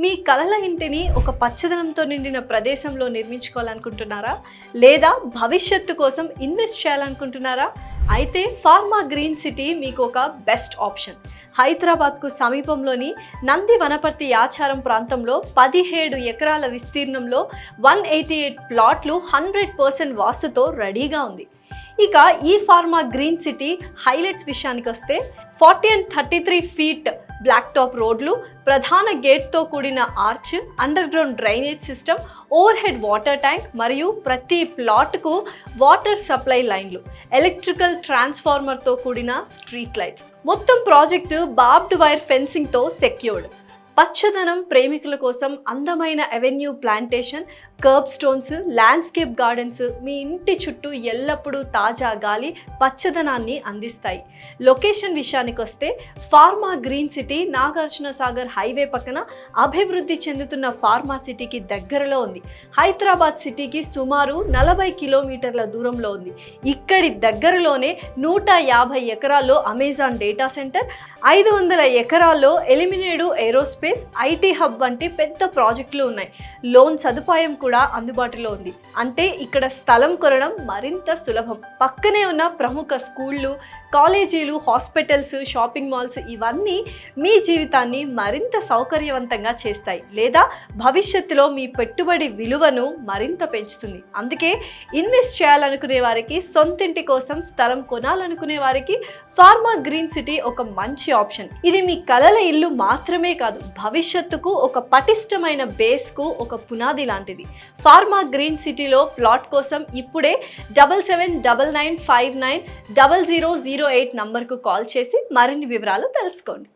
మీ కలల ఇంటిని ఒక పచ్చదనంతో నిండిన ప్రదేశంలో నిర్మించుకోవాలనుకుంటున్నారా? లేదా భవిష్యత్తు కోసం ఇన్వెస్ట్ చేయాలనుకుంటున్నారా? అయితే ఫార్మా గ్రీన్ సిటీ మీకు ఒక బెస్ట్ ఆప్షన్. హైదరాబాద్కు సమీపంలోని నంది వనపర్తి యాచారం ప్రాంతంలో 17 ఎకరాల విస్తీర్ణంలో 188 ప్లాట్లు 100% వాస్తుతో రెడీగా ఉంది. ఇక ఈ ఫార్మా గ్రీన్ సిటీ హైలైట్స్ విషయానికి వస్తే 40 and 33 ఫీట్ బ్లాక్ టాప్ రోడ్లు, ప్రధాన గేట్తో కూడిన arch, underground drainage system, overhead water tank మరియు ప్రతి ప్లాట్కు వాటర్ సప్లై లైన్లు, ఎలక్ట్రికల్ ట్రాన్స్ఫార్మర్తో కూడిన స్ట్రీట్ లైట్స్. మొత్తం ప్రాజెక్టు బార్బ్డ్ వైర్ ఫెన్సింగ్తో సెక్యూర్డ్. పచ్చదనం ప్రేమికుల కోసం అందమైన avenue plantation, curb stones, landscape gardens మీ ఇంటి చుట్టూ ఎల్లప్పుడూ తాజా గాలి, పచ్చదనాన్ని అందిస్తాయి. లొకేషన్ విషయానికి వస్తే pharma green city Nagarjuna Sagar highway పక్కన అభివృద్ధి చెందుతున్న ఫార్మా సిటీకి దగ్గరలో ఉంది. హైదరాబాద్ సిటీకి సుమారు 40 కిలోమీటర్ల దూరంలో ఉంది. ఇక్కడి దగ్గరలోనే 150 ఎకరాల్లో అమెజాన్ డేటా సెంటర్, 500 ఎకరాల్లో ఎలిమినేడు ఏరోస్పేస్, ఐటీ హబ్ వంటి పెద్ద ప్రాజెక్టులు ఉన్నాయి. లోన్ సదుపాయం కూడా అందుబాటులో ఉంది. అంటే ఇక్కడ స్థలం కొనడం మరింత సులభం. పక్కనే ఉన్న ప్రముఖ స్కూళ్ళు, కాలేజీలు, హాస్పిటల్స్, షాపింగ్ మాల్స్ ఇవన్నీ మీ జీవితాన్ని మరింత సౌకర్యవంతంగా చేస్తాయి, లేదా భవిష్యత్తులో మీ పెట్టుబడి విలువను మరింత పెంచుతుంది. అందుకే ఇన్వెస్ట్ చేయాలనుకునే వారికి, సొంతింటి కోసం స్థలం కొనాలనుకునే వారికి ఫార్మా గ్రీన్ సిటీ ఒక మంచి ఆప్షన్. ఇది మీ కలల ఇల్లు మాత్రమే కాదు, భవిష్యత్తుకు ఒక పటిష్టమైన బేస్కు ఒక పునాది లాంటిది. ఫార్మా గ్రీన్ సిటీలో ప్లాట్ కోసం ఇప్పుడే 7799590008 నంబర్కు కాల్ చేసి మరిన్ని వివరాలు తెలుసుకోండి.